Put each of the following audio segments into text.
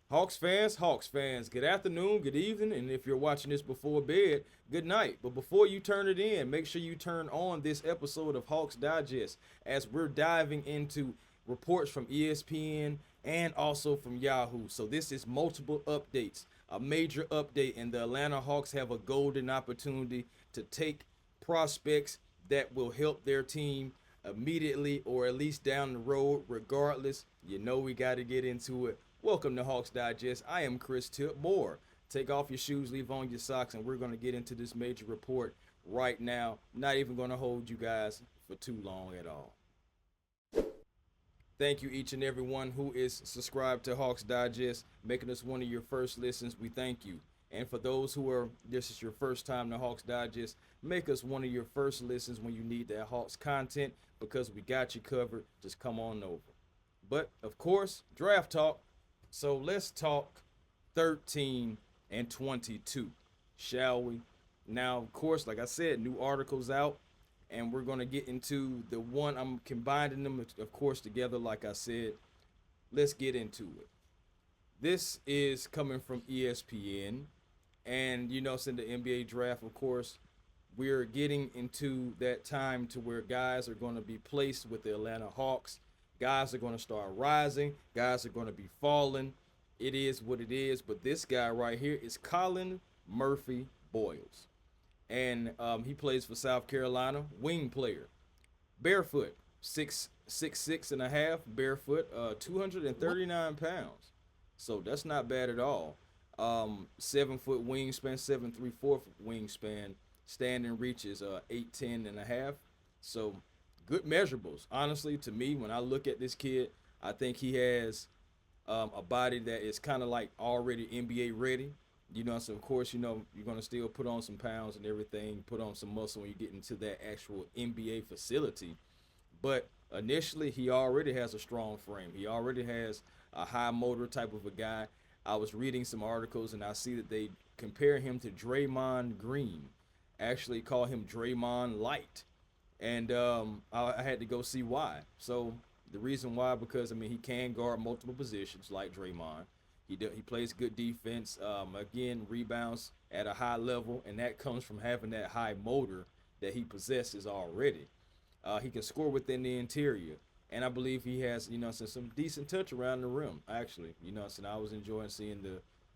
Hawks fans, good afternoon, good evening, and if you're watching this before bed, good night. But before you turn it in, make sure you turn on this episode of Hawks Digest as we're diving into reports from ESPN and also from Yahoo. So this is multiple updates, a major update, and the Atlanta Hawks have a golden opportunity to take prospects that will help their team immediately or at least down the road. Regardless, you know we got to get into it. Welcome to Hawks Digest. I am Chris Tipmore. Take off your shoes, leave on your socks, and we're going to get into this major report right now. Not even going to hold you guys for too long at all. Thank you each and every one who is subscribed to Hawks Digest, making us one of your first listens. We thank you. And for those who are, this is your first time to Hawks Digest, make us one of your first listens when you need that Hawks content because we got you covered. Just come on over. But of course, draft talk. So let's talk 13 and 22, shall we? Now, of course, like I said, new articles out, and we're going to get into the one. I'm combining them, of course, together, like I said. Let's get into it. This is coming from ESPN, and you know, it's in the NBA draft, of course. We're getting into that time to where guys are going to be placed with the Atlanta Hawks. Guys are going to start rising. Guys are going to be falling. It is what it is. But this guy right here is Colin Murphy Boyles. And he plays for South Carolina, wing player. Barefoot, six and a half, barefoot, 239 pounds. So that's not bad at all. 7 foot wingspan, 7.34 wingspan. Standing reach is 8'10" and a half. So good measurables. Honestly, to me, when I look at this kid, I think he has a body that is kind of like already NBA ready. You know, so of course, you know, you're going to still put on some pounds and everything, put on some muscle when you get into that actual NBA facility. But initially, he already has a strong frame. He already has a high motor type of a guy. I was reading some articles and I see that they compare him to Draymond Green, actually call him Draymond Light. And I had to go see why. So the reason why, because I mean, he can guard multiple positions like Draymond. He plays good defense. Again, rebounds at a high level, and that comes from having that high motor that he possesses already. He can score within the interior, and I believe he has, you know, some decent touch around the rim. Actually, you know, so I was enjoying seeing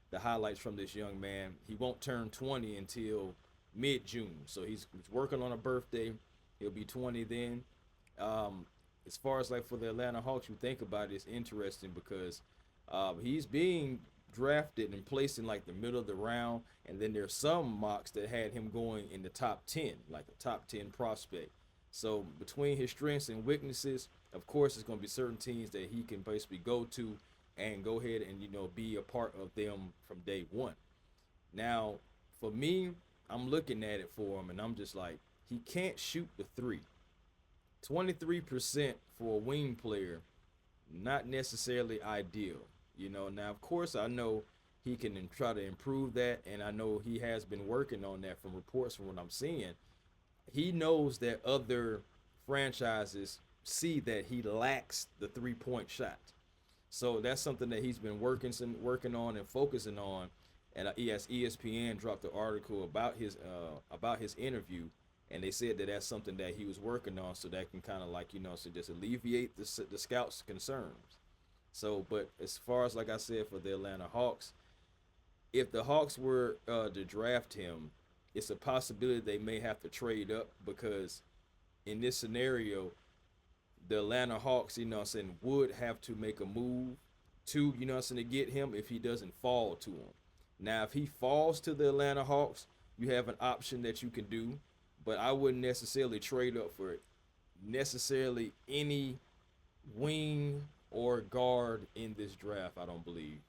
the highlights from this young man. He won't turn 20 until mid-June, so he's working on a birthday. He'll be 20 then. As far as like for the Atlanta Hawks, you think about it, it's interesting because he's being drafted and placed in like the middle of the round, and then there's some mocks that had him going in the top 10, like a top 10 prospect. So between his strengths and weaknesses, of course, it's going to be certain teams that he can basically go to and go ahead and, you know, be a part of them from day one. Now, for me, I'm looking at it for him, and I'm just like, he can't shoot the three. 23% for a wing player, not necessarily ideal. You know, now, of course, I know he can try to improve that, and I know he has been working on that from reports from what I'm seeing. He knows that other franchises see that he lacks the three-point shot. So that's something that he's been working on and focusing on. And ESPN dropped an article about his interview, and they said that that's something that he was working on, so that can kind of like, you know, so just alleviate the scouts' concerns. So, but as far as like I said for the Atlanta Hawks, if the Hawks were to draft him, it's a possibility they may have to trade up because in this scenario, the Atlanta Hawks, you know what I'm saying, would have to make a move to, you know what I'm saying, to get him if he doesn't fall to them. Now, if he falls to the Atlanta Hawks, you have an option that you can do, but I wouldn't necessarily trade up for it. Necessarily any wing or guard in this draft, I don't believe.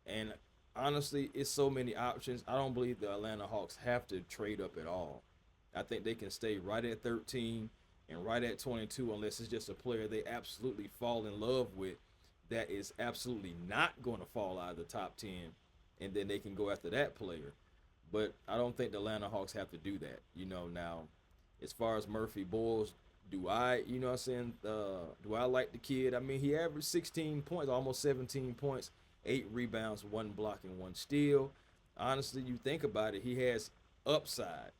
And honestly, it's so many options. I don't believe the Atlanta Hawks have to trade up at all. I think they can stay right at 13 and right at 22 unless it's just a player they absolutely fall in love with that is absolutely not going to fall out of the top 10, and then they can go after that player. But I don't think the Atlanta Hawks have to do that. You know, now, as far as Murphy Boyles, do I, you know what I'm saying, do I like the kid? I mean, he averaged 16 points, almost 17 points 8 rebounds, 1 block, and 1 steal. Honestly, you think about it, he has upside,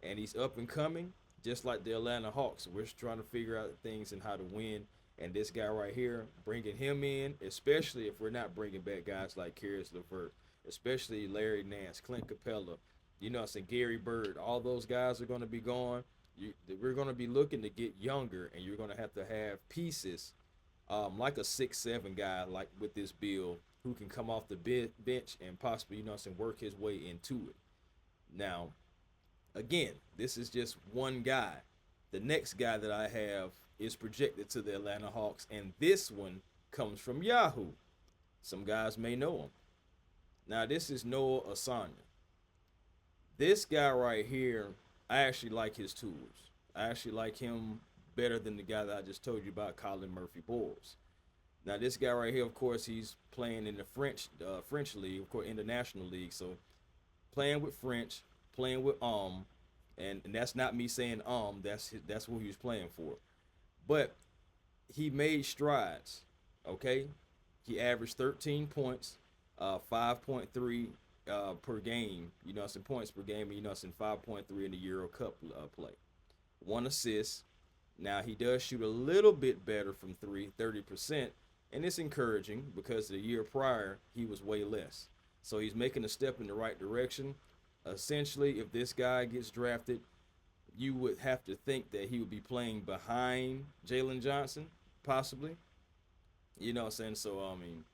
and he's up and coming, just like the Atlanta Hawks. We're just trying to figure out things and how to win. And this guy right here, bringing him in, especially if we're not bringing back guys like Caris LeVert, especially Larry Nance, Clint Capela, you know, saying Gary Bird, all those guys are going to be gone. We're going to be looking to get younger, and you're going to have pieces like a 6'7" guy, like with this bill, who can come off the bench and possibly, you know, work his way into it. Now, again, this is just one guy. The next guy that I have is projected to the Atlanta Hawks, and this one comes from Yahoo. Some guys may know him. Now, this is Noah Osagna. This guy right here, I actually like his tools. I actually like him better than the guy that I just told you about, Colin Murphy-Boyles. Now, this guy right here, of course, he's playing in the French league, of course, international league. So, playing with French, playing with and that's not me saying that's who he was playing for. But he made strides, okay? He averaged 13 points, 5.3 per game, you know, some points per game, and you know, some 5.3 in the Euro Cup play. 1 assist. Now, he does shoot a little bit better from 30%, and it's encouraging because the year prior, he was way less. So he's making a step in the right direction. Essentially, if this guy gets drafted, you would have to think that he would be playing behind Jalen Johnson, possibly. You know what I'm saying? So, I mean,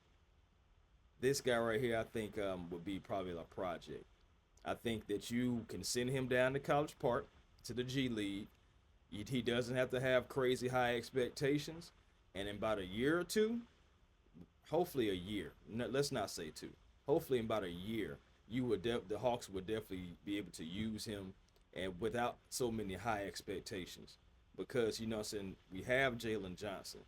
this guy right here, I think, would be probably a project. I think that you can send him down to College Park, to the G League. He doesn't have to have crazy high expectations. And in about a year or two, hopefully a year, let's not say 2. Hopefully in about a year, the Hawks would definitely be able to use him, and without so many high expectations. Because, you know what I'm saying, we have Jalen Johnson.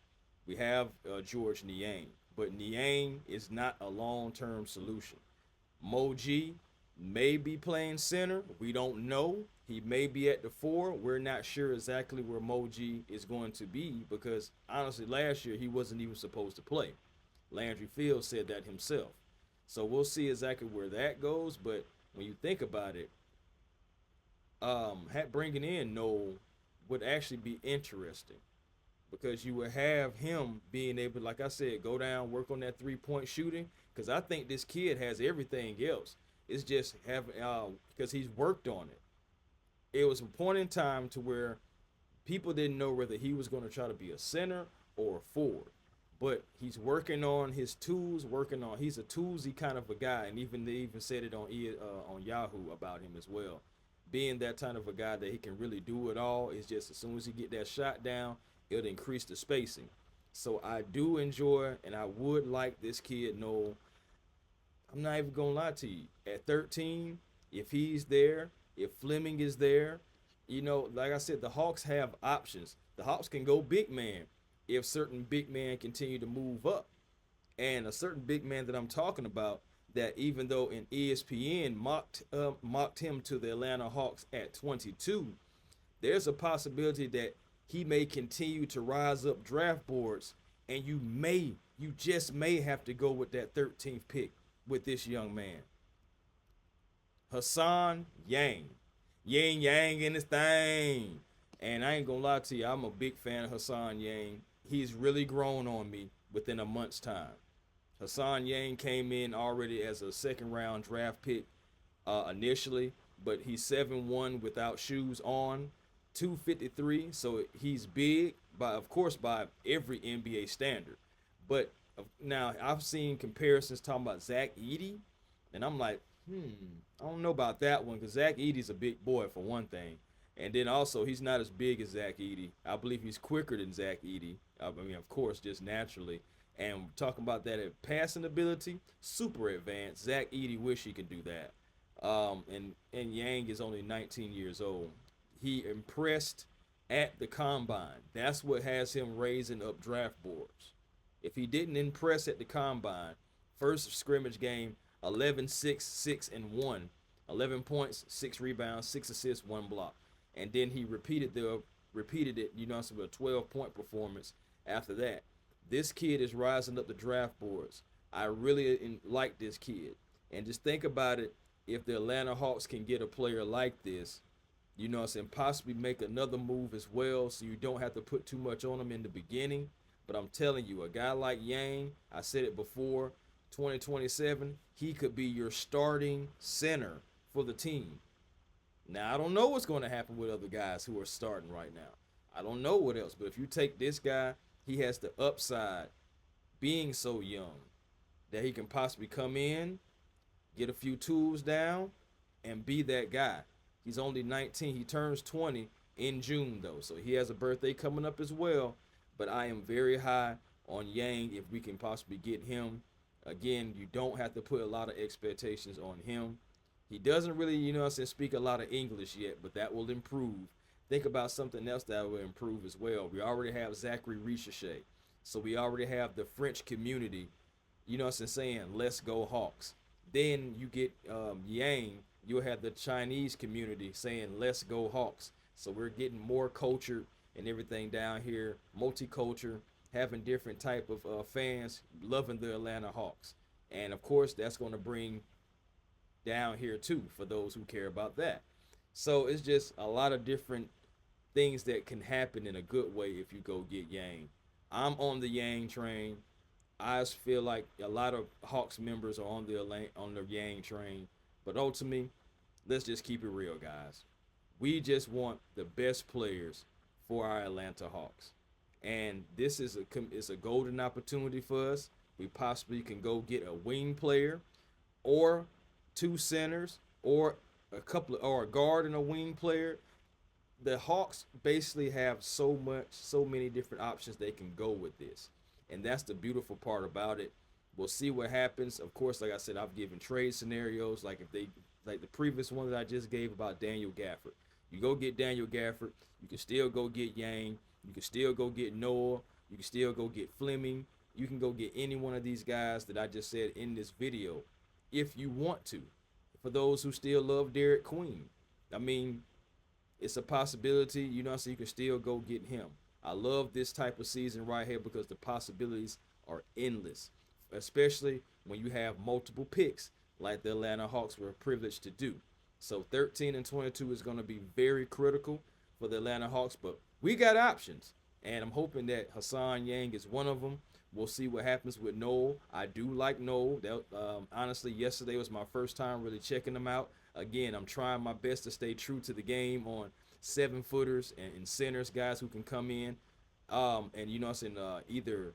We have George Niang. But Niang is not a long-term solution. Mo G may be playing center. We don't know. He may be at the 4. We're not sure exactly where Mo G is going to be because, honestly, last year he wasn't even supposed to play. Landry Fields said that himself. So we'll see exactly where that goes. But when you think about it, bringing in Noel would actually be interesting because you would have him being able, like I said, go down, work on that 3-point shooting. Because I think this kid has everything else. It's just because he's worked on it. It was a point in time to where people didn't know whether he was going to try to be a center or a forward. But he's working on his tools, he's a toolsy kind of a guy. And they even said it on Yahoo about him as well. Being that kind of a guy that he can really do it all. It's just as soon as he get that shot down, it'll increase the spacing. So I do enjoy, and I would like this kid, Noel. I'm not even going to lie to you. At 13, if he's there, if Fleming is there, you know, like I said, the Hawks have options. The Hawks can go big man if certain big men continue to move up. And a certain big man that I'm talking about, that even though in ESPN mocked him to the Atlanta Hawks at 22, there's a possibility that he may continue to rise up draft boards, and you just may have to go with that 13th pick with this young man. Hassan Yang. Yang in his thing. And I ain't gonna lie to you, I'm a big fan of Hassan Yang. He's really grown on me within a month's time. Hassan Yang came in already as a second-round draft pick initially, but he's 7'1" without shoes on, 253, so he's big, by every NBA standard. But now I've seen comparisons talking about Zach Edey, and I'm like, I don't know about that one, because Zach Edey's a big boy for one thing. And then also, he's not as big as Zach Edey. I believe he's quicker than Zach Edey. I mean, of course, just naturally. And talking about that at passing ability, super advanced. Zach Edey wish he could do that. And Yang is only 19 years old. He impressed at the combine. That's what has him raising up draft boards. If he didn't impress at the combine, first scrimmage game, 11, 6, 6, and 1. 11 points, 6 rebounds, 6 assists, 1 block. And then he repeated it, you know, with a 12-point performance after that. This kid is rising up the draft boards. I really like this kid. And just think about it, if the Atlanta Hawks can get a player like this, you know what I'm saying, possibly make another move as well so you don't have to put too much on him in the beginning. But I'm telling you, a guy like Yang, I said it before, 2027, he could be your starting center for the team. Now, I don't know what's going to happen with other guys who are starting right now. I don't know what else. But if you take this guy, he has the upside being so young that he can possibly come in, get a few tools down, and be that guy. He's only 19. He turns 20 in June, though. So he has a birthday coming up as well. But I am very high on Yang if we can possibly get him. Again, you don't have to put a lot of expectations on him. He doesn't really, you know what I'm saying, speak a lot of English yet, but that will improve. Think about something else that will improve as well. We already have Zaccharie Risacher. So we already have the French community, you know what I'm saying, let's go Hawks. Then you get Yang, you'll have the Chinese community saying, let's go Hawks. So we're getting more culture and everything down here, multicultural, having different type of fans loving the Atlanta Hawks. And of course, that's going to bring down here too for those who care about that. So it's just a lot of different things that can happen in a good way if you go get Yang. I'm on the Yang train. I just feel like a lot of Hawks members are on the Yang train, but ultimately, let's just keep it real, guys. We just want the best players for our Atlanta Hawks, and this is a golden opportunity for us. We possibly can go get a wing player, or two centers, or a guard and a wing player. The Hawks basically have so many different options they can go with this. And that's the beautiful part about it. We'll see what happens. Of course, like I said, I've given trade scenarios like the previous one that I just gave about Daniel Gafford. You go get Daniel Gafford, you can still go get Yang, you can still go get Noah, you can still go get Fleming, you can go get any one of these guys that I just said in this video if you want to. For those who still love Derek Quin, I mean, it's a possibility, you know, so you can still go get him. I love this type of season right here because the possibilities are endless, especially when you have multiple picks like the Atlanta Hawks were privileged to do. So 13 and 22 is going to be very critical for the Atlanta Hawks, but we got options, and I'm hoping that Hassan Yang is one of them. We'll see what happens with Noel. I do like Noel. Honestly, yesterday was my first time really checking him out. Again, I'm trying my best to stay true to the game on 7-footers and centers, guys who can come in and, you know what I'm saying, either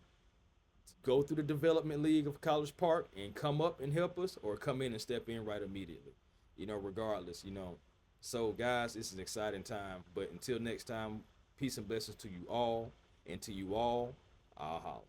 go through the development league of College Park and come up and help us, or come in and step in right immediately, you know, regardless, you know. So, guys, this is an exciting time. But until next time, peace and blessings to you all. And to you all, I'll holler.